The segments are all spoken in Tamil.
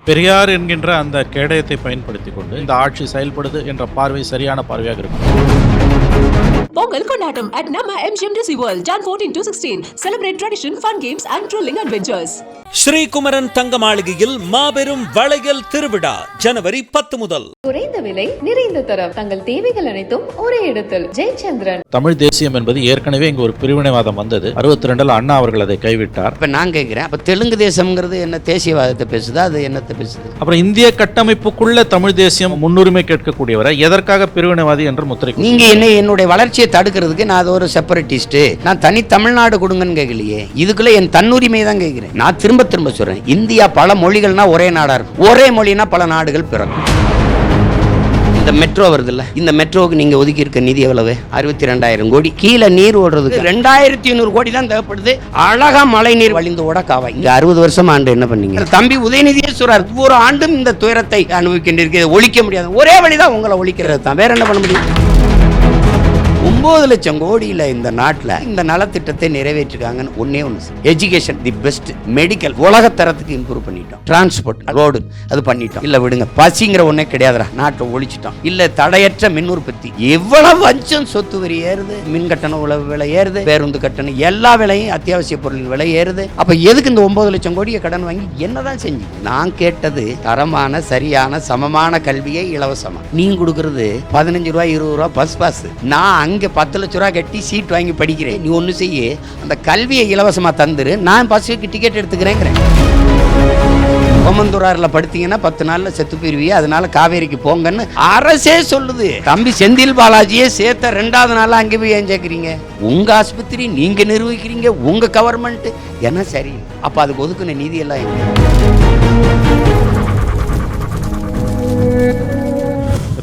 பெரியார் என்கின்ற அந்த கேடயத்தை பயன்படுத்திக் கொண்டு இந்த ஆட்சி செயல்படுது என்ற பார்வை சரியான பார்வையாக இருக்கும். பொங்கல் கொண்டாட்டம் at Namma MGM Disney World, Jan 14 to 16. Celebrate tradition, fun games and thrilling adventures. Sri Kumaran தங்க மாளிகையில் மாபெரும் வளையல் திருவிழா ஜனவரி 10 முதல். குறைந்த விலை, நிறைந்த தரம், தங்கள் தேவைகள் அனைத்தும் ஒரே இடத்தில். ஜெயச்சந்திரன். தமிழ் தேசியம் என்பது ஏற்கனவே இங்கு ஒரு பிரிவினைவாதம் வந்தது. 62 அண்ணா அவர்கள் அதை கைவிட்டார். இப்ப நான் கேட்கிறேன், அப்ப தெலுங்கு தேசம்ங்கிறது என்ன தேசியவாதத்தை பேசுதா? அது என்னத்தை பேசுது? அப்புறம் இந்திய கட்டமைப்புக்குள்ள தமிழ் தேசியம் முன்னுரிமை கேட்கக்கூடியவரை எதற்காக பிரிவினைவாதி என்று முத்திரை? நீங்க என்னுடைய வளர்ச்சியை தடுக்கிறதுக்கு நான் அது ஒரு செப்பரேட்டிஸ்ட், நான் தனி தமிழ்நாடு கொடுங்கன்னு கேட்கலையே. இதுக்குள்ள என் தன்னுரிமை தான் கேட்கிறேன். நான் திரும்ப சொல்றேன், இந்தியா பல மொழிகள்னா ஒரே நாடா இருக்கும், ஒரே மொழினா பல நாடுகள் பிறக்கும். இந்த மெட்ரோ வருது இல்ல, இந்த மெட்ரோவுக்கு நீங்க ஒதுக்கி இருக்க நிதி எவ்வளவு? 62,000 கோடி. கீழே நீர் ஓடுறதுக்கு 2,500 கோடி தான் தேவைப்படுது. அழகா மழை நீர் வழிந்து ஓட காவாய். இங்க 60 வருஷம் ஆண்டு என்ன பண்ணீங்க? தம்பி உதயநிதியே சொல்றார், ஒவ்வொரு ஆண்டும் இந்த துயரத்தை அனுபவிக்கின்றது, ஒழிக்க முடியாது. ஒரே வழிதான் உங்களை ஒழிக்கிறது தான், வேற என்ன பண்ண முடியும்? 9 லட்சம் கோடியில் இந்த நாட்டில் இந்த நலத்திட்டத்தை நிறைவேற்றிருக்காங்கன்னு ஒன்னே ஒன்று. எஜுகேஷன் தி பெஸ்ட், மெடிக்கல் உலகத்தரத்துக்கு இம்ப்ரூவ் பண்ணிட்டோம், டிரான்ஸ்போர்ட் ரோடு அது பண்ணிட்டோம். இல்ல விடுங்க, பசிங்கிற ஒன்னே கிடையாதுரா, நாட்டை ஒழிச்சிட்டோம். இல்ல தடையற்ற மின் உற்பத்தி, எவ்வளவு வஞ்சம், சொத்து வரி ஏறுது, மின் கட்டணம் உழவு விலை ஏறுது, பேருந்து கட்டணம், எல்லா விலையும் அத்தியாவசிய பொருளின் விலை ஏறுது. அப்ப எதுக்கு இந்த 9 லட்சம் கோடியை கடன் வாங்கி என்னதான் செஞ்சு? நான் கேட்டது தரமான, சரியான, சமமான கல்வியை இலவசமா. நீங்க கொடுக்கறது 15 ரூபாய் 20 ரூபாய் பஸ் பாஸ். நான் அங்க 10 லட்சம் ரூபாய் கட்டி சீட் வாங்கி படிக்கிறேன். நீ ஒண்ணு செய்ய, அந்த கல்வியை இலவசமா தந்துரு, நான் பஸ்ஸுக்கு டிக்கெட் எடுத்துக்கிறேங்கிறேன். ஓமந்தூராரில் படுத்தீங்கன்னா 10 நாள்ல செத்து போயிருவியே, அதனால காவேரிக்கு போங்கன்னு அரசே சொல்லுது. தம்பி செந்தில் பாலாஜியே சேர்த்த 2வது நாள் அங்கே போய் ஏன் சேர்க்குறீங்க? உங்க ஆஸ்பத்திரி நீங்க நிர்வகிக்கிறீங்க, உங்க கவர்மெண்ட் என்ன சரி? அப்ப அதுக்கு ஒதுக்குன நிதி எல்லாம் எங்க?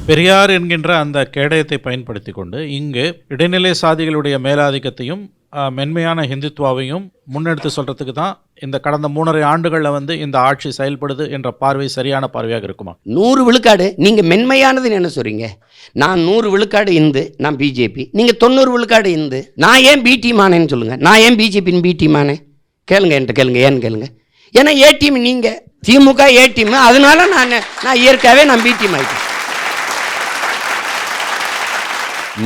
பெரியார் என்கின்ற அந்த கேடயத்தை பயன்படுத்தி கொண்டு இங்கு இடைநிலை சாதிகளுடைய மேலாதிக்கத்தையும் மென்மையான ஹிந்துத்வாவையும் முன்னெடுத்து சொல்றதுக்கு தான் இந்த கடந்த 3.5 ஆண்டுகளில் இந்த ஆட்சி செயல்படுது என்ற பார்வை சரியான பார்வையாக இருக்குமா? 100 விழுக்காடு நீங்க மென்மையானதுன்னு என்ன சொல்றீங்க? நான் 100 விழுக்காடு இந்து, நான் பிஜேபி. நீங்க 90 விழுக்காடு இந்து, நான் ஏன் பி டீம் ஆனேன்னு சொல்லுங்க. நான் ஏன் பிஜேபின்னு பி டீம் ஆனேன்? கேளுங்க, என்கிட்ட கேளுங்க, ஏன்னு கேளுங்க. ஏன்னா ஏ டீம் நீங்க, திமுக ஏ டீம், அதனால நான் இயற்கையாவே நான் பி டீம் ஆயிட்டேன்.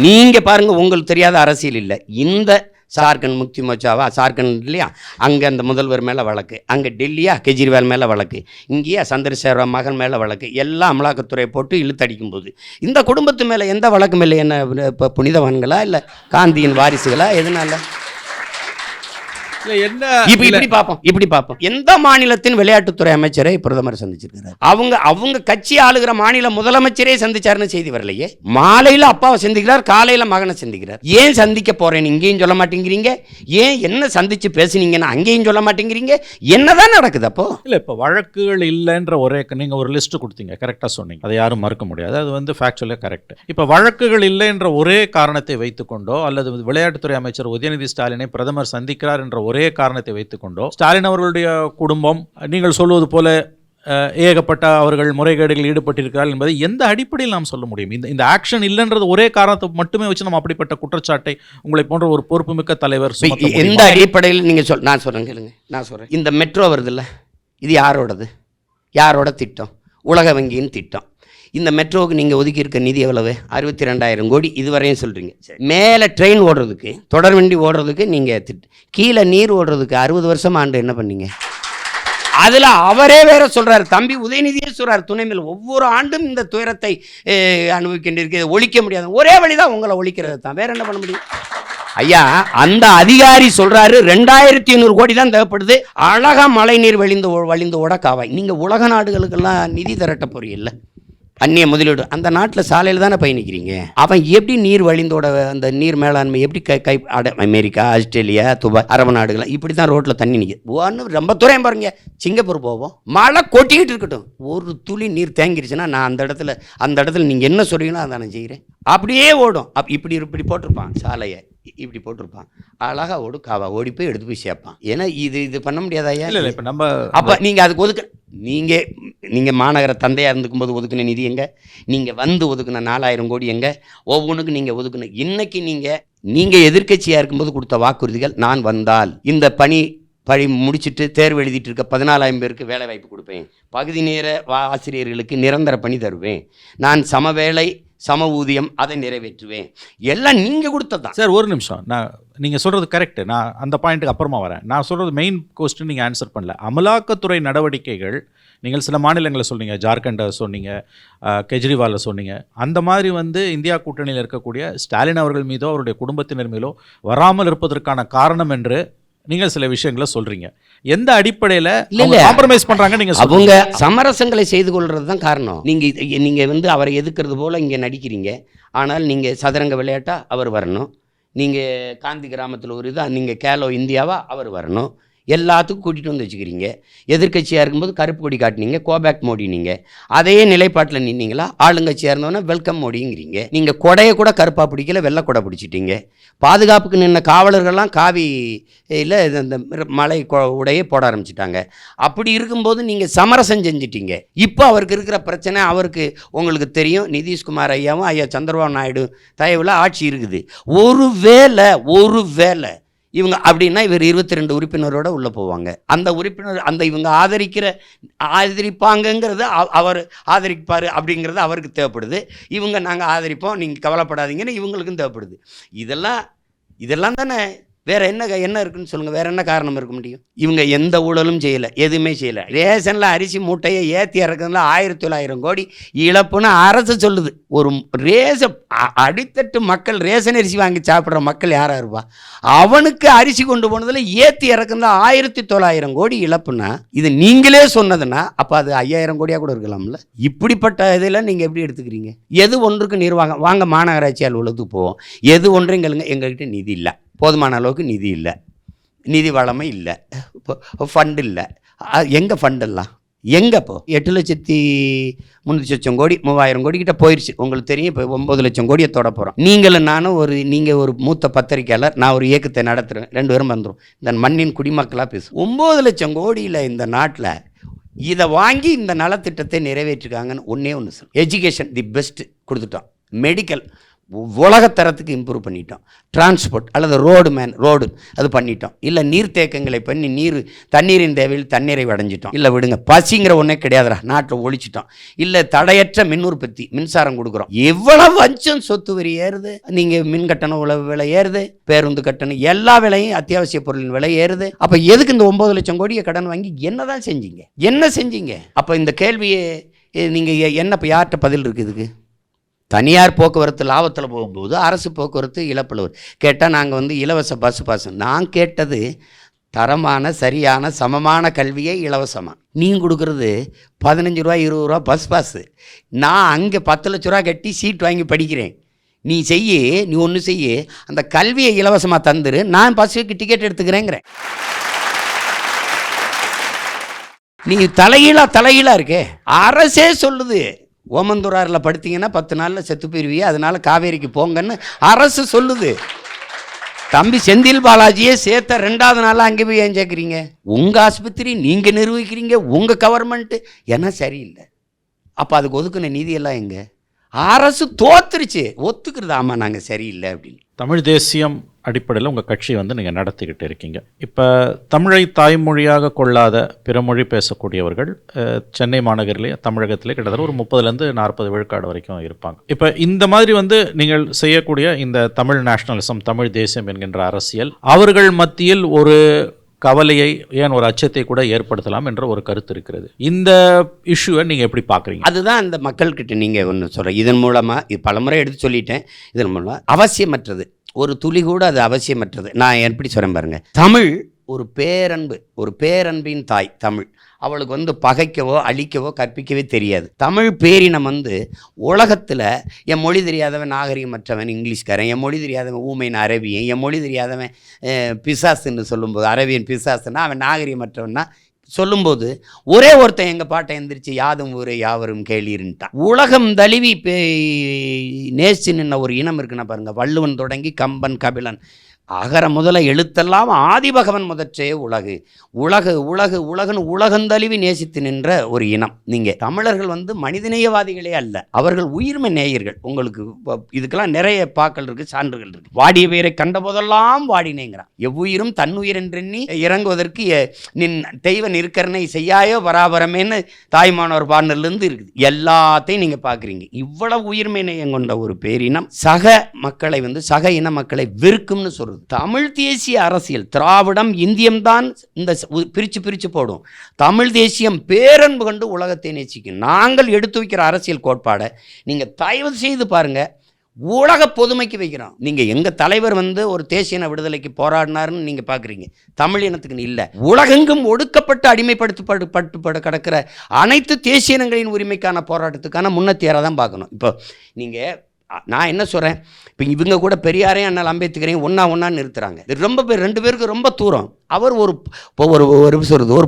நீங்க பாருங்க, உங்களுக்கு தெரியாத அரசியல் இல்லை. இந்த ஜார்க்கண்ட் முக்தி மோர்ச்சாவா, ஜார்க்கண்ட் இல்லையா, அங்கே அந்த முதல்வர் மேலே வழக்கு, அங்கே டெல்லியா கெஜ்ரிவால் மேலே வழக்கு, இங்கேயா சந்திரசேகர மகன் மேலே வழக்கு, எல்லாம் அமலாக்கத்துறை போட்டு இழுத்தடிக்கும் போது இந்த குடும்பத்து மேலே எந்த வழக்கும் இல்லை. என்ன இப்போ புனிதவான்களா இல்லை காந்தியின் வாரிசுகளா? எதனால? இப்படி பார்ப்போம். எந்த மாநிலத்தின் விளையாட்டுத்துறை அமைச்சரை பிரதமர் சந்திச்சிருக்காரு? அவங்க கட்சி ஆளுகிற மாநில முதலமைச்சரே சந்திச்சாருன்னு செய்தி வரலையே. மாலையில அப்பாவை சந்திக்கிறார், காலையில மகனை சந்திக்கிறார். ஏன் சந்திக்க போறேன்னு இங்கேயும் சொல்ல மாட்டேங்கிறீங்க, ஏன் என்ன சந்திச்சு பேசுனீங்கன்னு அங்கேயும் சொல்ல மாட்டேங்கிறீங்க. என்னதான் நடக்குது அப்போ? இல்ல, இப்போ வழக்குகள் இல்லைன்ற ஒரே, நீங்க ஒரு லிஸ்ட் கொடுத்தீங்க, கரெக்டா சொன்னீங்க, அதை யாரும் மறுக்க முடியாது, அது ஃபேக்சுவலா கரெக்ட். இப்போ வழக்குகள் இல்லை என்ற ஒரே காரணத்தை வைத்துக்கொண்டோ, அல்லது விளையாட்டுத்துறை அமைச்சர் உதயநிதி ஸ்டாலினை பிரதமர் சந்திக்கிறார் என்ற ஒரே காரணத்தை வைத்துக்கொண்டோ, ஸ்டாலின் அவர்களுடைய குடும்பம் நீங்கள் சொல்வது போல ஏகப்பட்ட அவர்கள் முறைகேடுகளில் ஈடுபட்டிருக்கிறார்கள் என்பதை எந்த அடிப்படையில் நாம் சொல்ல முடியும்? இந்த ஆக்ஷன் இல்லைன்றது ஒரே காரணத்தை மட்டுமே வச்சு நம்ம அப்படிப்பட்ட குற்றச்சாட்டை உங்களை போன்ற ஒரு பொறுப்புமிக்க தலைவர் எந்த அடிப்படையில் நீங்க நான் சொல்றேன் கேளுங்க, நான் சொல்றேன். இந்த மெட்ரோ வருது இல்ல, இது யாரோடது? யாரோட திட்டம்? உலக வங்கியின் திட்டம். இந்த மெட்ரோவுக்கு நீங்கள் ஒதுக்கி இருக்க நிதி எவ்வளவு? 62,000 கோடி. இதுவரையும் சொல்கிறீங்க. மேலே ட்ரெயின் ஓடுறதுக்கு, தொடர் வண்டி ஓடுறதுக்கு நீங்கள், கீழே நீர் ஓடுறதுக்கு 60 வருஷம் ஆண்டு என்ன பண்ணீங்க? அதில் அவரே வேற சொல்கிறார், தம்பி உதயநிதியே சொல்கிறார், துணை மேல் ஒவ்வொரு ஆண்டும் இந்த துயரத்தை அனுபவிக்கின்றது, ஒழிக்க முடியாது. ஒரே வழிதான் உங்களை ஒழிக்கிறது தான், வேற என்ன பண்ண முடியும்? ஐயா, அந்த அதிகாரி சொல்றாரு 2,500 கோடி தான் தேவைப்படுது, அழகா மழை நீர் வழிந்து ஓட காவாய். நீங்கள் உலக நாடுகளுக்கெல்லாம் நிதி திரட்ட போறீங்கல்ல, அந்நிய முதலீடு. அந்த நாட்டில் சாலையில் தானே பயணிக்கிறீங்க. அவன் எப்படி நீர் வழிந்தோட அந்த நீர் மேலாண்மை எப்படி கை அமெரிக்கா, ஆஸ்திரேலியா, துபாய், அரபு நாடுகள் இப்படி தான் ரோட்டில் தண்ணி நிற்குது. ஒன்று ரொம்ப தூரம் பாருங்க, சிங்கப்பூர் போவோம், மழை கொட்டிக்கிட்டு இருக்கட்டும், ஒரு துளி நீர் தேங்கிருச்சுன்னா நான் அந்த இடத்துல நீங்கள் என்ன சொல்றீங்களோ அதை நான் செய்கிறேன். அப்படியே ஓடும். இப்படி போட்டிருப்பான் சாலையை, இப்படி போட்டிருப்பான், அழகா ஓடு காவா, ஓடி போய் எடுத்து போய் சேர்ப்பான். ஏன்னா இது பண்ண முடியாதா? இப்போ நம்ம அப்போ நீங்கள் அதுக்கு ஒதுக்க, நீங்கள் மாநகர தந்தையாக இருந்துக்கும் போது ஒதுக்குன நிதி எங்க? நீங்கள் ஒதுக்குன 4,000 கோடி எங்க? ஒவ்வொன்றுக்கு நீங்கள் ஒதுக்குன. இன்னைக்கு நீங்கள் எதிர்க்கட்சியாக இருக்கும்போது கொடுத்த வாக்குறுதிகள், நான் வந்தால் இந்த பணி முடிச்சுட்டு தேர்வு எழுதிட்டு இருக்க 14,000 பேருக்கு வேலை வாய்ப்பு கொடுப்பேன், பகுதி நேர ஆசிரியர்களுக்கு நிரந்தர பணி தருவேன், நான் சமவேளை சம ஊதியம் அதை நிறைவேற்றுவேன். எல்லாம் நீங்கள் கொடுத்ததான். சார் ஒரு நிமிஷம், நான் நீங்கள் சொல்கிறது கரெக்டு, நான் அந்த பாயிண்ட்டுக்கு அப்புறமா வரேன். நான் சொல்கிறது மெயின் கொஸ்டின் நீங்கள் ஆன்சர் பண்ணல. அமலாக்கத்துறை நடவடிக்கைகள் நீங்கள் சில மாநிலங்களை சொன்னீங்க, ஜார்க்கண்டை சொன்னீங்க, கெஜ்ரிவாலை சொன்னீங்க. அந்த மாதிரி இந்தியா கூட்டணியில் இருக்கக்கூடிய ஸ்டாலின் அவர்கள் மீதோ அவருடைய குடும்பத்தினர் மீதோ வராமல் இருப்பதற்கான காரணம் என்று நீங்கள் சில விஷயங்களை சொல்றீங்க. எந்த அடிப்படையில் காம்ப்ரமைஸ் பண்றாங்க? நீங்க அவங்க சமரசங்களை செய்து கொள்றது தான் காரணம். நீங்க அவரை எதிர்க்கிறது போல இங்க நடிக்கிறீங்க. ஆனால் நீங்க சதுரங்க விளையாட்டா அவர் வரணும், நீங்க காந்தி கிராமத்தில் ஒரு இதா நீங்க கேலோ இந்தியாவா அவர் வரணும், எல்லாத்துக்கும் கூட்டிகிட்டு வந்து வச்சுக்கிறீங்க. எதிர்கட்சியாக இருக்கும்போது கருப்பு கொடி காட்டினீங்க, கோபேக் மோடினீங்க. அதே நிலைப்பாட்டில் நின்னீங்களா? ஆளுங்கட்சியாக இருந்தோன்னா வெல்கம் மோடிங்கிறீங்க. நீங்கள் கொடையை கூட கருப்பாக பிடிக்கல, வெள்ளை கொடை பிடிச்சிட்டீங்க. பாதுகாப்புக்கு நின்ன காவலர்கள்லாம் காவியில் இந்த மலை உடையே போட ஆரம்பிச்சிட்டாங்க. அப்படி இருக்கும்போது நீங்கள் சமரசம் செஞ்சிட்டீங்க. இப்போ அவருக்கு இருக்கிற பிரச்சனை அவருக்கு உங்களுக்கு தெரியும். நிதிஷ்குமார் ஐயாவும் ஐயா சந்திரபாபு நாயுடு தயவில் ஆட்சி இருக்குது. ஒரு வேளை இவங்க அப்படின்னா இவர் 22 உறுப்பினரோட உள்ளே போவாங்க. அந்த உறுப்பினர் இவங்க ஆதரிப்பாங்கங்கிறது அவர் ஆதரிப்பார் அப்படிங்கிறது அவருக்கு தேவைப்படுது. இவங்க நாங்கள் ஆதரிப்போம், நீங்கள் கவலைப்படாதீங்கன்னு இவங்களுக்கும் தேவைப்படுது. இதெல்லாம் தானே. வேற என்ன இருக்குன்னு சொல்லுங்க. வேற என்ன காரணம் இருக்க முடியும்? இவங்க எந்த ஊழலும் செய்யலை, எதுவுமே செய்யலை. ரேஷனில் அரிசி மூட்டையை ஏற்றி இறக்குறதுல 1900 கோடி இழப்புன்னு அரசு சொல்லுது. ஒரு அடித்தட்டு மக்கள் ரேஷன் அரிசி வாங்கி சாப்பிட்ற மக்கள் யாராக இருப்பா? அவனுக்கு அரிசி கொண்டு போனதில் ஏற்றி இறக்குறதுல 1900 கோடி இழப்புன்னா இது நீங்களே சொன்னதுன்னா அப்போ அது 5000 கோடியாக கூட இருக்கலாம்ல. இப்படிப்பட்ட இதெல்லாம் நீங்கள் எப்படி எடுத்துக்கிறீங்க? எது ஒன்றுக்கு நிர்வாகம் வாங்க மாநகராட்சி அலுவலகத்துக்கு போவோம். எது ஒன்றும் எங்கள்கிட்ட நிதி இல்லை, போதுமான அளவுக்கு நிதி இல்லை, நிதி வளமை இல்லை, ஃபண்டு இல்லை. எங்கே ஃபண்டெல்லாம் எங்கப்போ? 8,300,000 கோடி 3,000 கோடி கிட்ட போயிடுச்சு. உங்களுக்கு தெரியும். இப்போ 9 லட்சம் கோடியை தொட போகிறோம். நானும் நீங்கள் ஒரு மூத்த பத்திரிக்கையாளர், நான் ஒரு இயக்கத்தை நடத்துகிறேன், 2 பேரும் வந்துடும். இந்த மண்ணின் குடிமக்களாக பேசும். 9 லட்சம் கோடியில் இந்த நாட்டில் இதை வாங்கி இந்த நலத்திட்டத்தை நிறைவேற்றிருக்காங்கன்னு ஒன்று சொல். எஜுகேஷன் தி பெஸ்ட் கொடுத்துட்டோம். மெடிக்கல் உலகத்தரத்துக்கு இம்ப்ரூவ் பண்ணிட்டோம். டிரான்ஸ்போர்ட் அல்லது ரோடு அது பண்ணிட்டோம். இல்லை நீர்த்தேக்கங்களை பண்ணி தண்ணீரின் தேவையில் தண்ணீரை அடைஞ்சிட்டோம். இல்லை விடுங்க, பசிங்கிற ஒன்றே கிடையாதுடா, நாட்டில் ஒழிச்சிட்டோம். இல்லை தடையற்ற மின் உற்பத்தி, மின்சாரம் கொடுக்குறோம். எவ்வளவு வஞ்சம் சொத்து வரி ஏறுது, நீங்கள் மின் கட்டணம் உழவு விலை ஏறுது, பேருந்து கட்டணம், எல்லா விலையும் அத்தியாவசிய பொருளின் விலை ஏறுது. அப்போ எதுக்கு இந்த 9 லட்சம் கோடியை கடன் வாங்கி என்ன செஞ்சீங்க? அப்போ இந்த கேள்வியை நீங்கள் என்ன இப்போ யார்கிட்ட பதில் இருக்குது? இதுக்கு தனியார் போக்குவரத்து லாபத்தில் போகும்போது அரசு போக்குவரத்து இழப்பில் கேட்டால் நாங்கள் இலவச பஸ் பாஸ். நான் கேட்டது தரமான சரியான சமமான கல்வியை இலவசமாக. நீங்கள் கொடுக்குறது 15 ரூபா 20 ரூபா பஸ் பாஸு. நான் அங்கே 10 லட்ச ரூபா கட்டி சீட் வாங்கி படிக்கிறேன். நீ ஒன்று செய்ய, அந்த கல்வியை இலவசமாக தந்துரு, நான் பஸ்ஸுக்கு டிக்கெட் எடுத்துக்கிறேங்கிறேன். நீ தலைகீழாக இருக்கே. அரசே சொல்லுது, ஓமந்தூராரில் படுத்தீங்கன்னா 10 நாளில் செத்து போயிருவியே, அதனால காவேரிக்கு போங்கன்னு அரசு சொல்லுது. தம்பி செந்தில் பாலாஜியே சேர்த்த 2வது நாளில் அங்கே போய் ஏன் சேர்க்குறீங்க? உங்கள் ஆஸ்பத்திரி நீங்கள் நிர்வகிக்கிறீங்க, உங்கள் கவர்மெண்ட்டு என்ன சரியில்லை. அப்போ அதுக்கு ஒதுக்குன நிதியெல்லாம் எங்கே? அரசு தோத்துருச்சு, ஒத்துக்கிறது. ஆமாம் நாங்கள் சரியில்லை அப்படின்னு. தமிழ் தேசியம் அடிப்படையில் உங்கள் கட்சி நீங்கள் நடத்திக்கிட்டு இருக்கீங்க. இப்போ தமிழை தாய்மொழியாக கொள்ளாத பிற மொழி பேசக்கூடியவர்கள் சென்னை மாநகரிலே தமிழகத்திலே கிட்டத்தட்ட ஒரு 30-40 விழுக்காடு வரைக்கும் இருப்பாங்க. இப்போ இந்த மாதிரி நீங்கள் செய்யக்கூடிய இந்த தமிழ் நேஷனலிசம், தமிழ் தேசியம் என்கின்ற அரசியல் அவர்கள் மத்தியில் ஒரு கவலையை, ஏன் ஒரு அச்சத்தை கூட ஏற்படுத்தலாம் என்ற ஒரு கருத்து இருக்கிறது. இந்த இஷ்யூவை நீங்கள் எப்படி பார்க்குறீங்க? அதுதான் அந்த மக்கள்கிட்ட நீங்கள் ஒன்று சொல்கிறேன். இதன் மூலமாக இது பலமுறை எடுத்து சொல்லிட்டேன். இதன் மூலமாக அவசியமற்றது, ஒரு துளி கூட அது அவசியமற்றது. நான் எப்படி சொல்கிறேன் பாருங்கள். தமிழ் ஒரு பேரன்பின் தாய் தமிழ். அவளுக்கு பகைக்கவோ அழிக்கவோ கற்பிக்கவே தெரியாது. தமிழ் பேரினம் உலகத்தில் என் மொழி தெரியாதவன் நாகரிகமற்றவன் இங்கிலீஷ்காரன், என் மொழி தெரியாதவன் ஊமையின் அரபியன், என் மொழி தெரியாதவன் பிசாசுன்னு சொல்லும்போது அரபியன் பிசாசுன்னா அவன் நாகரிகமற்றவன்னா சொல்லும்போது ஒரே ஒருத்தன் எங்கள் பாட்டை எந்திரிச்சு யாதும் ஊரே யாவரும் கேளீர்ன்ட்டான். உலகம் தழுவி நேசி நின்ன ஒரு இனம் இருக்குன்னா பாருங்கள். வள்ளுவன் தொடங்கி கம்பன், கபிலன், அகர முதல எழுத்தெல்லாம் ஆதிபகவன் முதற்றே உலகு. உலகு உலகு உலகுன்னு உலகந்தழுவி நேசித்து நின்ற ஒரு இனம். நீங்கள் தமிழர்கள் மனிதநேயவாதிகளே அல்ல, அவர்கள் உயிர்மை நேயர்கள். உங்களுக்கு இதுக்கெல்லாம் நிறைய பாக்கள் இருக்குது, சான்றுகள் இருக்குது. வாடிய பெயரை கண்ட போதெல்லாம் வாடினேங்கிறான். எவ்வுயிரும் தன்னுயிர் என்றெண்ணி இறங்குவதற்கு நின் தெய்வ நிற்கரணை செய்யாயோ பராபரமேன்னு தாய்மானவர் பாடலிருந்து இருக்குது. எல்லாத்தையும் நீங்கள் பார்க்குறீங்க. இவ்வளவு உயிர்மை நேயம் கொண்ட ஒரு பேரினம் சக மக்களை சக இன மக்களை வெறுக்கும்னு சொல்றது. தமிழ் தேசிய அரசியல், திராவிடம் இந்தியம் தான் இந்த பிரிச்சு போடும். தமிழ் தேசியம் பேரன்பு கண்டு உலகத்தை நேசிக்கும். நாங்கள் எடுத்து வைக்கிற அரசியல் கோட்பாடை நீங்க தயவு செய்து பாருங்க. உலக பொதுமைக்கு வைக்கிறோம். நீங்க எங்க தலைவர் ஒரு தேசிய இன விடுதலைக்கு போராடினாருன்னு நீங்க பாக்குறீங்க. தமிழ் இனத்துக்கு இல்ல, உலகெங்கும் ஒடுக்கப்பட்டு அடிமைப்படுத்தப்பட்டு கிடக்கிற அனைத்து தேசிய இனங்களின் உரிமைக்கான போராட்டத்துக்கான முன்னேற்ற தான் பார்க்கணும். இப்போ நீங்க நான் என்ன சொல்கிறேன், இப்போ இவங்க கூட பெரியாரையும் அண்ணல் அம்பேத்கரையும் ஒன்னான்னு நிறுத்துறாங்க. இது ரொம்ப பேர், ரெண்டு பேருக்கு ரொம்ப தூரம். அவர் ஒரு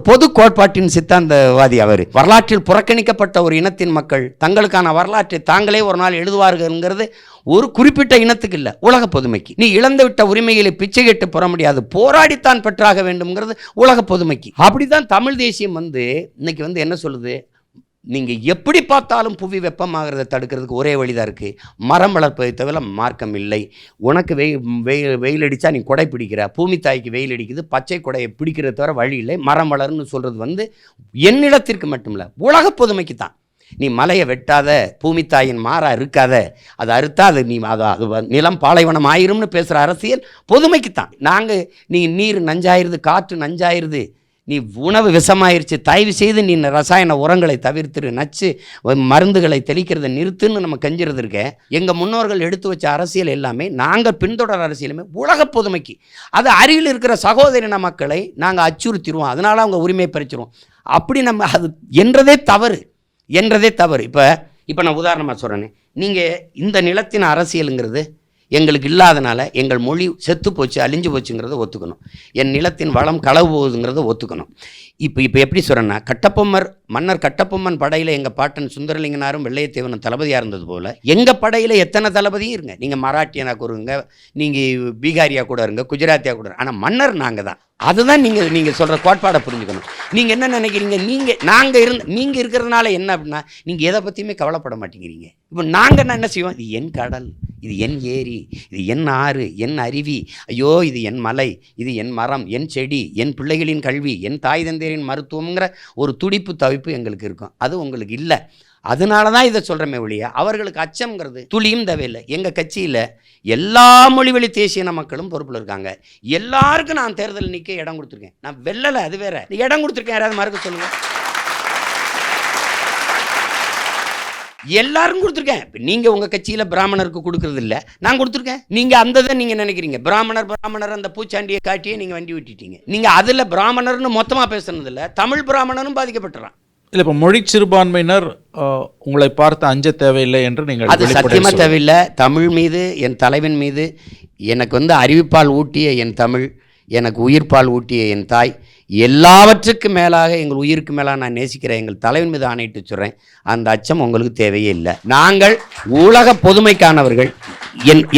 பொது கோட்பாட்டின் சித்தாந்தவாதி. அவர் வரலாற்றில் புறக்கணிக்கப்பட்ட ஒரு இனத்தின் மக்கள் தங்களுக்கான வரலாற்றை தாங்களே ஒரு நாள் எழுதுவார்கள்ங்கிறது ஒரு குறிப்பிட்ட இனத்துக்கு இல்லை, உலக பொதுமைக்கு. நீ இழந்து விட்ட உரிமைகளை பிச்சை கேட்டு பெற முடியாது, போராடித்தான் பெற்றாக வேண்டும்ங்கிறது உலக பொதுமைக்கு. அப்படிதான் தமிழ் தேசியம் இன்னைக்கு என்ன சொல்லுது, நீங்கள் எப்படி பார்த்தாலும் புவி வெப்பமாகிறத தடுக்கிறதுக்கு ஒரே வழிதான் இருக்குது, மரம் வளர்ப்பதை தவிர மார்க்கம் இல்லை. உனக்கு வெயில் அடித்தா நீ கொடை பிடிக்கிற, பூமி தாய்க்கு வெயில் அடிக்குது, பச்சை கொடையை பிடிக்கிறத தவிர வழி இல்லை, மரம் வளர்ன்னு சொல்கிறது என்னிடத்திற்கு மட்டுமில்லை, உலக பொதுமைக்கு தான். நீ மலையை வெட்டாத, பூமி தாயின் மாறா இருக்காத, அதை அறுத்தா அது நிலம் பாலைவனம் ஆயிரும்னு பேசுகிற அரசியல் பொதுமைக்குத்தான். நீ நீர் நஞ்சாயிருது, காற்று நஞ்சாயிருது, நீ உணவு விஷமாயிருச்சு, தயவு செய்து நீ ரசாயன உரங்களை தவிர்த்துரு, நச்சு மருந்துகளை தெளிக்கிறத நிறுத்துன்னு நம்ம கஞ்சிறது இருக்க. எங்கள் முன்னோர்கள் எடுத்து வச்ச அரசியல் எல்லாமே, நாங்கள் பின்தொடர் அரசியலுமே உலக பொதுமைக்கு. அது அருகில் இருக்கிற சகோதரின மக்களை நாங்கள் அச்சுறுத்திடுவோம், அதனால் அவங்க உரிமையை பறிச்சிருவோம். அப்படி நம்ம அது என்றதே தவறு. இப்போ நான் உதாரணமாக சொல்கிறேன்னு, நீங்கள் இந்த நிலத்தின் அரசியலுங்கிறது எங்களுக்கு இல்லாதனால எங்கள் மொழி செத்து போச்சு, அழிஞ்சு போச்சுங்கிறத ஒத்துக்கணும். என் நிலத்தின் வளம் களவு போகுதுங்கிறத ஒத்துக்கணும். இப்போ எப்படி சொல்கிறேன்னா, மன்னர் கட்டபொம்மன் படையில் எங்கள் பாட்டன் சுந்தரலிங்கனாரும் வெள்ளையத்தேவனும் தளபதியாக இருந்தது போல் எங்கள் படையில் எத்தனை தளபதியும் இருங்க. நீங்கள் மராட்டியனா கூட இருங்க, நீங்கள் பீகாரியா கூட இருங்க, குஜராத்தியா கூட இருங்க, ஆனால் மன்னர் நாங்கள் தான். அதுதான் நீங்கள் சொல்கிற கோட்பாடை புரிஞ்சுக்கணும். நீங்கள் என்ன நினைக்கிறீங்க, நீங்கள் இருக்கிறதுனால என்ன அப்படின்னா, நீங்கள் எதை பற்றியுமே கவலைப்பட மாட்டேங்கிறீங்க. இப்போ நாங்கள் என்ன செய்வோம், இது என் கடல், இது என் ஏரி, இது என் ஆறு, என் அருவி, ஐயோ இது என் மலை, இது என் மரம், என் செடி, என் பிள்ளைகளின் கல்வி, என் தாய் தந்தையரின் மருத்துவங்கிற ஒரு துடிப்பு தவிப்பு எங்களுக்கு இருக்கும். அது உங்களுக்கு இல்லை. அதனால தான் இதை சொல்கிறமே ஒழிய அவர்களுக்கு அச்சம்ங்கிறது துளியும் தேவையில்லை. எங்கள் கட்சியில் எல்லா மொழிவழி தேசிய மக்களும் பொறுப்பில் இருக்காங்க. எல்லாருக்கும் நான் தேர்தல் நிற்க இடம் கொடுத்துருக்கேன். நான் வெல்லலை, அது வேற. இடம் கொடுத்துருக்கேன், யாராவது மறக்க சொல்லுங்கள். எல்லாரும் கொடுத்துருக்கேன். இப்போ நீங்கள் உங்கள் கட்சியில் பிராமணருக்கு கொடுக்கறது இல்லை, நான் கொடுத்துருக்கேன். நீங்கள் அந்த இதை நீங்கள் நினைக்கிறீங்க, பிராமணர் அந்த பூச்சாண்டியை காட்டியே நீங்கள் வண்டி விட்டுட்டீங்க. நீங்கள் அதில் பிராமணர்னு மொத்தமாக பேசுனதில்லை, தமிழ் பிராமணனும் பாதிக்கப்பட்டுறான். இல்லை, இப்போ மொழி சிறுபான்மையினர் உங்களை பார்த்து அஞ்ச தேவையில்லை என்று நீங்கள் அது சத்தியமாக தேவையில்லை. தமிழ் மீது, என் தலைவன் மீது எனக்கு அறிவிப்பால் ஊட்டிய என் தமிழ், எனக்கு உயிர்ப்பால் ஊட்டிய என் தாய், எல்லாவற்றுக்கும் மேலாக எங்கள் உயிருக்கு மேலாக நான் நேசிக்கிற எங்கள் தலைவன் மீது ஆணையிட்டு சொல்கிறேன். அந்த அச்சம் உங்களுக்கு தேவையே இல்லை. நாங்கள் உலக பொதுமைக்கானவர்கள்.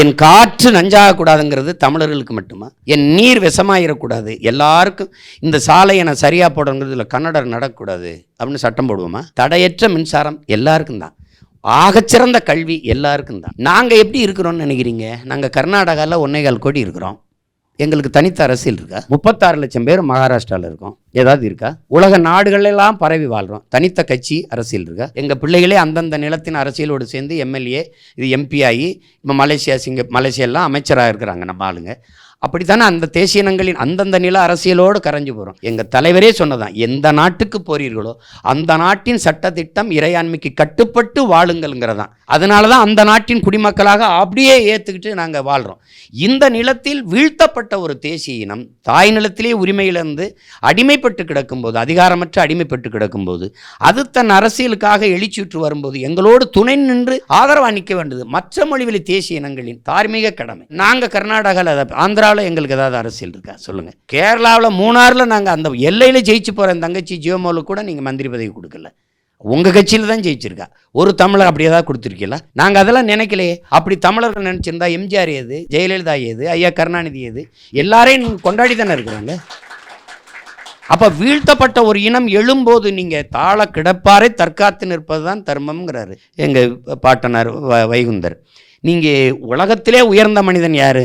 என் காற்று நஞ்சாகக்கூடாதுங்கிறது தமிழர்களுக்கு மட்டுமா? என் நீர் விஷமாயிடக்கூடாது, எல்லாருக்கும் இந்த சாலையை நான் சரியாக போடணுங்கிறதுல கன்னடர் நடக்கக்கூடாது அப்படின்னு சட்டம் போடுவோமா? தடையற்ற மின்சாரம் எல்லாருக்கும் தான். ஆகச்சிறந்த கல்வி எல்லாருக்கும் தான். நாங்கள் எப்படி இருக்கிறோன்னு நினைக்கிறீங்க? நாங்கள் கர்நாடகாவில் 1.25 கோடி இருக்கிறோம். எங்களுக்கு தனித்த அரசியல் இருக்கா? 36 லட்சம் பேர் மகாராஷ்டிராவில் இருக்கோம். ஏதாவது இருக்கா? உலக நாடுகளெல்லாம் பரவி வாழ்கிறோம். தனித்த கட்சி அரசியல் இருக்கா? எங்கள் பிள்ளைகளே அந்தந்த நிலத்தின் அரசியலோடு சேர்ந்து எம்எல்ஏ, இது எம்பி ஆகி இப்போ மலேசியாலாம் அமைச்சராக இருக்கிறாங்க நம்ம ஆளுங்க. அப்படித்தானே அந்த தேசிய இனங்களின் அந்தந்த நில அரசியலோடு கரைஞ்சு போகிறோம். எங்கள் தலைவரே சொன்னதான், எந்த நாட்டுக்கு போறீர்களோ அந்த நாட்டின் சட்டத்திட்டம் இறையாண்மைக்கு கட்டுப்பட்டு வாழுங்கள்ங்கிறதான். அதனால தான் அந்த நாட்டின் குடிமக்களாக அப்படியே ஏற்றுக்கிட்டு நாங்கள் வாழ்கிறோம். இந்த நிலத்தில் வீழ்த்தப்பட்ட ஒரு தேசிய இனம் தாய் நிலத்திலே உரிமையிலிருந்து அடிமைப்பட்டு கிடக்கும்போது, அதிகாரமற்ற அடிமைப்பட்டு கிடக்கும்போது, அது தன் அரசியலுக்காக எழுச்சியுற்று வரும்போது எங்களோடு துணை நின்று ஆதரவாக நிற்க வேண்டியது மற்ற மொழிவழி தேசிய இனங்களின் தார்மீக கடமை. நாங்கள் கர்நாடகாவில், ஆந்திராவில் எங்களுக்கு ஏதாவது அரசியல் இருக்கா சொல்லுங்க? கேரளாவில், மூணாறில் நாங்கள் அந்த எல்லையில் ஜெயிச்சு போகிற தங்கச்சி ஜியோமோலுக்கு கூட நீங்கள் மந்திரி பதவி கொடுக்கல. உங்கள் கட்சியில் தான் ஜெயிச்சிருக்கா. ஒரு தமிழர் அப்படி ஏதாவது கொடுத்துருக்கீங்களா? நாங்கள் அதெல்லாம் நினைக்கலையே. அப்படி தமிழர்கள் நினச்சிருந்தா எம்ஜிஆர் ஏது, ஜெயலலிதா ஏது, ஐயா கருணாநிதி ஏது, எல்லாரையும் நீங்கள் கொண்டாடி தானே இருக்கிறாங்க. அப்போ வீழ்த்தப்பட்ட ஒரு இனம் எழும்போது நீங்கள் தாழ கிடப்பாரை தற்காத்து நிற்பது தான் தர்மம்ங்கிறாரு எங்கள் பாட்டனார் வைகுந்தர். நீங்கள் உலகத்திலே உயர்ந்த மனிதன் யார்?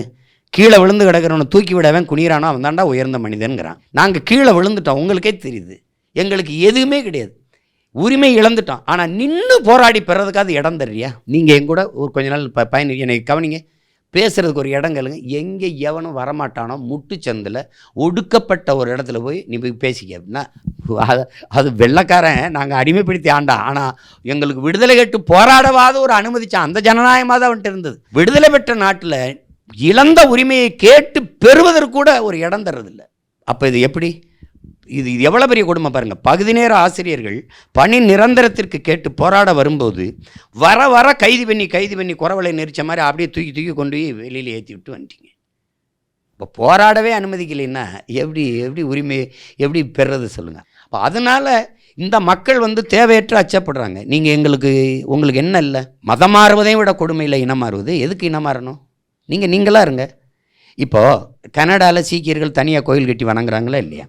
கீழே விழுந்து கிடக்கிறவனை தூக்கி விடவன் குனிறானோ அவன் தாண்டா உயர்ந்த மனிதன்கிறான். நாங்கள் கீழே விழுந்துட்டோம், உங்களுக்கே தெரியுது. எங்களுக்கு எதுவுமே கிடையாது, உரிமை இழந்துட்டோம். ஆனால் நின்று போராடி பெறதுக்காக இடம் தர்றியா? நீங்கள் எங்கூட ஒரு கொஞ்ச நாள் பயணி என்னை கவனிங்க, பேசுகிறதுக்கு ஒரு இடம் கேளுங்க. எங்கே எவனும் வரமாட்டானோ முட்டுச்சந்தில் ஒடுக்கப்பட்ட ஒரு இடத்துல போய் நீ போய் பேசிக்க அப்படின்னா அது வெள்ளைக்காரன் நாங்கள் அடிமைப்படுத்தி ஆண்டா. ஆனால் எங்களுக்கு விடுதலை கேட்டு போராடவாத ஒரு அனுமதிச்சான். அந்த ஜனநாயகமாக தான் வந்துட்டு இருந்தது. விடுதலை பெற்ற நாட்டில் இழந்த உரிமையை கேட்டு பெறுவதற்கு கூட ஒரு இடம் தர்றதில்லை. அப்போ இது எப்படி? இது எவ்வளோ பெரிய கொடுமை பாருங்கள். பகுதி நேர ஆசிரியர்கள் பணி நிரந்தரத்திற்கு கேட்டு போராட வரும்போது வர வர கைது பண்ணி குறவலை நெரிச்ச மாதிரி அப்படியே தூக்கி கொண்டு போய் வெளியில் ஏற்றி விட்டு வந்துட்டீங்க. இப்போ போராடவே அனுமதிக்கலைன்னா எப்படி உரிமை எப்படி பெறுறது சொல்லுங்கள்? அப்போ அதனால் இந்த மக்கள் தேவையற்ற அச்சப்படுறாங்க. நீங்கள் உங்களுக்கு என்ன இல்லை? மதம் மாறுவதையும் விட கொடுமை இல்லை இனம் மாறுவது. எதுக்கு இனம் மாறணும்? நீங்களாக இருங்க. இப்போது கனடாவில் சீக்கியர்கள் தனியாக கோயில் கட்டி வணங்குறாங்களா இல்லையா?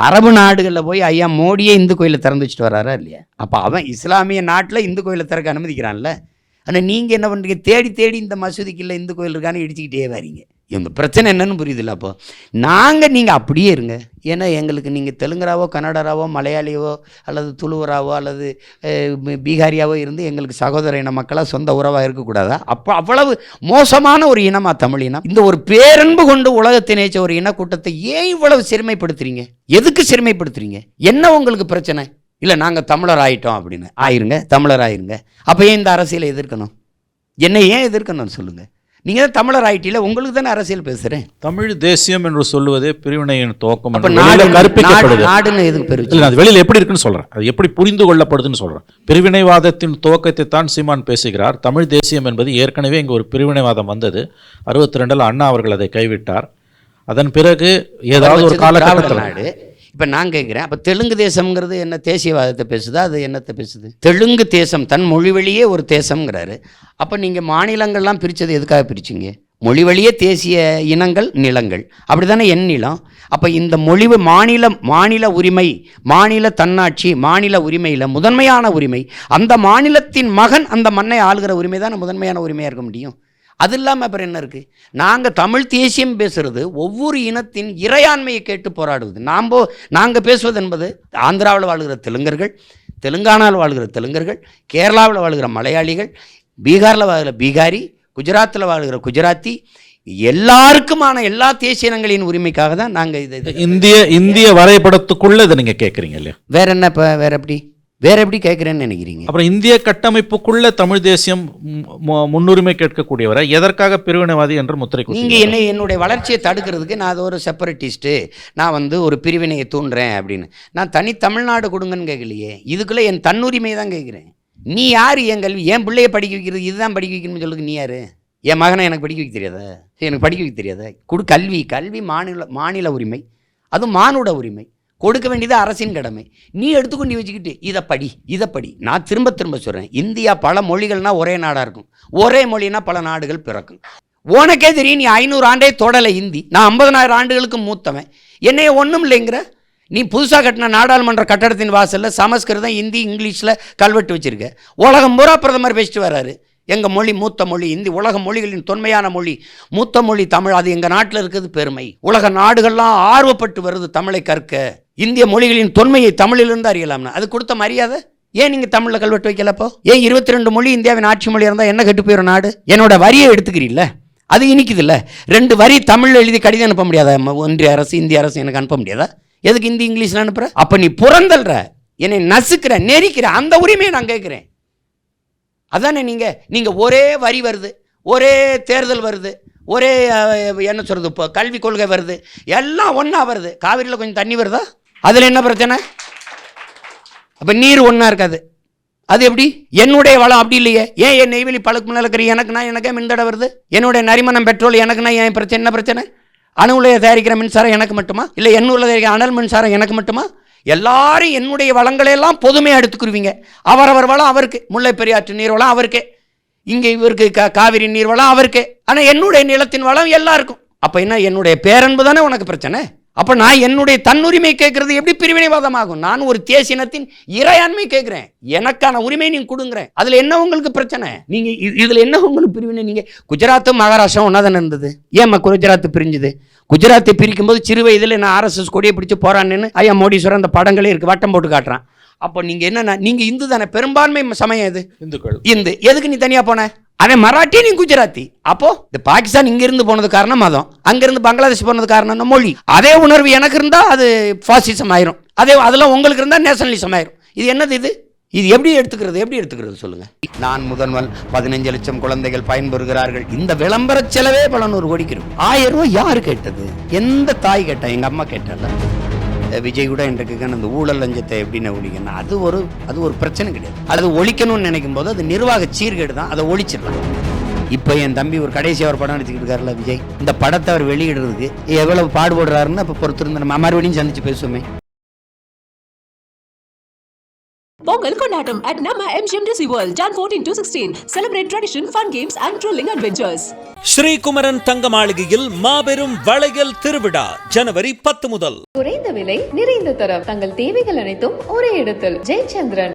அரபு நாடுகளில் போய் ஐயா மோடியே இந்து கோயிலை திறந்து வச்சுட்டு வராரா இல்லையா? அப்போ அவன் இஸ்லாமிய நாட்டில் இந்து கோயிலை திறக்க அனுமதிக்கிறான்ல. ஆனால் நீங்கள் என்ன பண்ணுறீங்க? தேடி இந்த மசூதிக்கு இல்லை இந்து கோயில் இருக்கான்னு இடிச்சிக்கிட்டே வரீங்க. இந்த பிரச்சனை என்னன்னு புரியுதுல்ல? அப்போ நீங்கள் அப்படியே இருங்க. ஏன்னா எங்களுக்கு நீங்கள் தெலுங்கராவோ கன்னடராவோ மலையாளியவோ அல்லது துளுவராவோ அல்லது பீகாரியாவோ இருந்து எங்களுக்கு சகோதர இன மக்களாக சொந்த உறவாக இருக்கக்கூடாதா? அப்போ அவ்வளவு மோசமான ஒரு இனமா தமிழ் இனம்? இந்த ஒரு பேரன்பு கொண்டு உலகத்தை நேச்ச ஒரு இனக்கூட்டத்தை ஏன் இவ்வளவு சிறுமைப்படுத்துறீங்க? எதுக்கு சிறுமைப்படுத்துறீங்க? என்ன உங்களுக்கு பிரச்சனை? இல்லை நாங்கள் தமிழர் ஆகிட்டோம் அப்படின்னு ஆயிருங்க, தமிழர் ஆயிருங்க. அப்போ ஏன் இந்த அரசியலை எதிர்க்கணும்? என்னை ஏன் எதிர்க்கணும்னு சொல்லுங்கள். நீங்கள் தான் தமிழர் ஆகிட்டீங்கள, உங்களுக்கு தானே அரசியல் பேசுகிறேன். தமிழ் தேசியம் என்று சொல்லுவதே பிரிவினையின் துவக்கம். நாடுன்னு எதுக்கு பேர்? அது வெளியில் எப்படி இருக்குன்னு சொல்கிறேன், அது எப்படி புரிந்து கொள்ளப்படுதுன்னு சொல்கிறேன். பிரிவினைவாதத்தின் துவக்கத்தை தான் சீமான் பேசுகிறார். தமிழ் தேசியம் என்பது ஏற்கனவே இங்கே ஒரு பிரிவினைவாதம் வந்தது. 62 அண்ணா அவர்கள் அதை கைவிட்டார். அதன் பிறகு ஏதாவது ஒரு காலகட்டத்தில் இப்போ நான் கேட்குறேன், அப்போ தெலுங்கு தேசம்ங்கிறது என்ன தேசியவாதத்தை பேசுதா? அது என்னத்தை பேசுது? தெலுங்கு தேசம் தன் மொழி வழியே ஒரு தேசம்ங்கிறாரு. அப்போ நீங்கள் மாநிலங்கள்லாம் பிரித்தது எதுக்காக பிரிச்சிங்க? மொழி வழியே தேசிய இனங்கள் நிலங்கள் அப்படி தானே என் நிலம். அப்போ இந்த மொழி மாநில உரிமை, மாநில தன்னாட்சி, மாநில உரிமையில் முதன்மையான உரிமை அந்த மாநிலத்தின் மகன் அந்த மண்ணை ஆளுகிற உரிமை தானே முதன்மையான உரிமையாக இருக்க முடியும். அது இல்லாமல் அப்புறம் என்ன இருக்குது? நாங்கள் தமிழ் தேசியம் பேசுகிறது ஒவ்வொரு இனத்தின் இறையாண்மையை கேட்டு போராடுவது. நாங்கள் பேசுவது என்பது ஆந்திராவில் வாழ்கிற தெலுங்கர்கள், தெலுங்கானாவில் வாழ்கிற தெலுங்கர்கள், கேரளாவில் வாழ்கிற மலையாளிகள், பீகாரில் வாழ்கிற பீகாரி, குஜராத்தில் வாழ்கிற குஜராத்தி, எல்லாருக்குமான எல்லா தேசிய இனங்களின் உரிமைக்காக தான் நாங்கள் இது இந்திய வரைபடத்துக்குள்ளே இதை நீங்கள் கேட்குறீங்க இல்லையா? வேற என்ன? இப்போ வேற எப்படி கேட்குறேன்னு நினைக்கிறீங்க? அப்புறம் இந்திய கட்டமைப்புக்குள்ள தமிழ் தேசியம் முன்னுரிமை கேட்கக்கூடியவரை எதற்காக பிரிவினைவாதி என்று முத்திரை? நீங்கள் என்னுடைய வளர்ச்சியை தடுக்கிறதுக்கு நான் ஒரு செப்பரேட்டிஸ்ட்டு, நான் ஒரு பிரிவினையை தூண்டுறேன் அப்படின்னு. நான் தனி தமிழ்நாடு கொடுங்கன்னு கேட்கலையே, இதுக்குள்ளே என் தன்னுரிமையை தான் கேட்குறேன். நீ யார்? என் கல்வி, என் பிள்ளையை படிக்க வைக்கிறது, இதுதான் படிக்க வைக்கணும்னு சொல்லுங்க. நீ யார்? என் மகனை எனக்கு படிக்க வைக்க தெரியாதா? எனக்கு படிக்க வைக்க தெரியாதா? கல்வி மாநில உரிமை, அதுவும் மானுட உரிமை. கொடுக்க வேண்டியது அரசின் கடமை. நீ எடுத்துக்கொண்டு வச்சுக்கிட்டு இதை படி. நான் திரும்ப சொல்கிறேன், இந்தியா பல மொழிகள்னால் ஒரே நாடாக இருக்கும், ஒரே மொழினா பல நாடுகள் பிறக்கும். உனக்கே தெரியும், நீ 500 ஆண்டே தொடலை ஹிந்தி. நான் 50,000 ஆண்டுகளுக்கு மூத்தவன். என்னைய ஒன்றும் இல்லைங்கிற. நீ புதுசாக கட்டின நாடாளுமன்ற கட்டடத்தின் வாசலில் சமஸ்கிருதம், ஹிந்தி, இங்கிலீஷில் கல்வெட்டு வச்சுருக்க. உலகம் பூரா பிரதமர் பேசிட்டு வர்றாரு. எங்கள் மொழி மூத்த மொழி இந்தி, உலக மொழிகளின் தொன்மையான மொழி மூத்த மொழி தமிழ், அது எங்கள் நாட்டில் இருக்கிறது பெருமை. உலக நாடுகள்லாம் ஆர்வப்பட்டு வருது தமிழை கற்க. இந்திய மொழிகளின் தொன்மையை தமிழிலிருந்து அறியலாம்னா அது கொடுத்த மரியாதை. ஏன் நீங்கள் தமிழில் கல்வெட்டு வைக்கலப்போ? ஏன் 22 மொழி இந்தியாவின் ஆட்சி மொழியாக இருந்தால் என்ன கெட்டு போயிடும் நாடு? என்னோட வரியை எடுத்துக்கிறீல்ல, அது இனிக்குது இல்லை? 2 வரி தமிழில் எழுதி கடிதம் அனுப்ப முடியாதா? ஒன்றிய அரசு இந்திய அரசு எனக்கு அனுப்ப முடியாதா? எதுக்கு ஹிந்தி இங்கிலீஷில் அனுப்புகிற? அப்போ நீ புறந்தல்ற, என்னை நசுக்கிற, நெரிக்கிற. அந்த உரிமையை நான் கேட்குறேன். அதானே நீங்கள் ஒரே வரி வருது, ஒரே தேர்தல் வருது, ஒரே என்ன சொல்கிறது, இப்போ கல்விக் கொள்கை வருது, எல்லாம் ஒன்றா வருது. காவிரியில் கொஞ்சம் தண்ணி வருதா? அதில் என்ன பிரச்சனை? அப்போ நீர் ஒன்றா இருக்காது. அது எப்படி? என்னுடைய வளம் அப்படி இல்லையே. ஏன் என் நெய்வேலி பழுக்கு நிலக்கரி எனக்கே மின்தடை வருது? என்னுடைய நரிமணம் பெட்ரோல் எனக்குன்னா ஏன் பிரச்சனை? என்ன பிரச்சனை? அணுவில் தயாரிக்கிற மின்சாரம் எனக்கு மட்டுமா? இல்லை எண்ணூரில் தயாரிக்கிற அனல் மின்சாரம் எனக்கு மட்டுமா? எல்லாரும் என்னுடைய வளங்களை எல்லாம் பொதுமையாக எடுத்துக்குருவீங்க. அவரவர் வளம் அவருக்கு, முல்லை பெரியாற்று நீர் வளம் அவருக்கே, இங்கே இவருக்கு காவிரி நீர் வளம் அவருக்கே. ஆனால் என்னுடைய நிலத்தின் வளம் எல்லாருக்கும். அப்போ என்ன, என்னுடைய பேரன்பு தானே உனக்கு பிரச்சனை? அப்போ நான் என்னுடைய தன்னுரிமை கேட்கறது எப்படி பிரிவினைவாதமாகும்? நான் ஒரு தேசியனத்தின் இறையாண்மை கேட்குறேன், எனக்கான உரிமை நீங்க கொடுங்குறேன். அதில் என்ன உங்களுக்கு பிரச்சனை? நீங்க இதில் என்ன உங்களுக்கு பிரிவினை? நீங்க குஜராத்தும் மகாராஷ்டிரம் ஒன்றா தானே இருந்தது, ஏம்மா குஜராத் பிரிஞ்சுது? குஜராத்தை பிரிக்கும் போது சிறு வயதில் நான் RSS கொடியை பிடிச்சி போறான்னு ஐயா மோடீஸ்வரன் அந்த படங்களே இருக்கு, வட்டம் போட்டு காட்டுறான். அப்போ நீங்க என்ன, நீங்க இந்து தானே, பெரும்பான்மை சமயம் எது? இந்துக்கள். இந்து. எதுக்கு நீ தனியா போன? அவன் மராட்டி, நீ குஜராத்தி. அப்போ இந்த பாகிஸ்தான் இங்க இருந்து போனது காரணம் மதம், அங்கிருந்து பங்களாதேஷ் போனது காரணம் மொழி. அதே உணர்வு எனக்கு இருந்தா அது பாசிசம் ஆயிரும், அதே அதெல்லாம் உங்களுக்கு இருந்தா நேஷனலிசம் ஆயிரும். இது என்னது இது? இது எப்படி எடுத்துக்கிறது சொல்லுங்க. நான் முதல்வன், 15 லட்சம் குழந்தைகள் பயன்பெறுகிறார்கள். இந்த விளம்பர செலவே பல 100 கோடிக்கு இருக்கும். 1000 ரூபாய் யாரு கேட்டது? எந்த தாய் கேட்டா? எங்க அம்மா கேட்டால. விஜய் கூட இன்றைக்கு அந்த ஊழல் லஞ்சத்தை எப்படின்னு ஒழிக்கணும், அது ஒரு பிரச்சனை கிடையாது. அது ஒழிக்கணும்னு நினைக்கும் போது அது நிர்வாக சீர்கேடு தான், அதை ஒழிச்சிடலாம். இப்போ என் தம்பி ஒரு கடைசி அவர் படம் எடுத்துக்கிட்டு இருக்காருல்ல விஜய், இந்த படத்தை அவர் வெளியிடுறதுக்கு எவ்வளவு பாடுபடுறாருன்னு அப்போ பொறுத்திருந்து நம்ம மறுபடியும் சந்திச்சு பேசுவோமே. பொங்கல் கொண்டாட்டம் at நம்ம MGM Disney World Jan 14 to 16. Celebrate tradition, fun games and thrilling adventures. Sri Kumaran தங்க மாளிகையில் மாபெரும் வளையல் திருவிழா ஜனவரி 10 முதல். குறைந்த விலை, நிறைந்த தரம், தங்கள் தேவைகள் அனைத்தும் ஒரே இடத்தில். ஜெயச்சந்திரன்.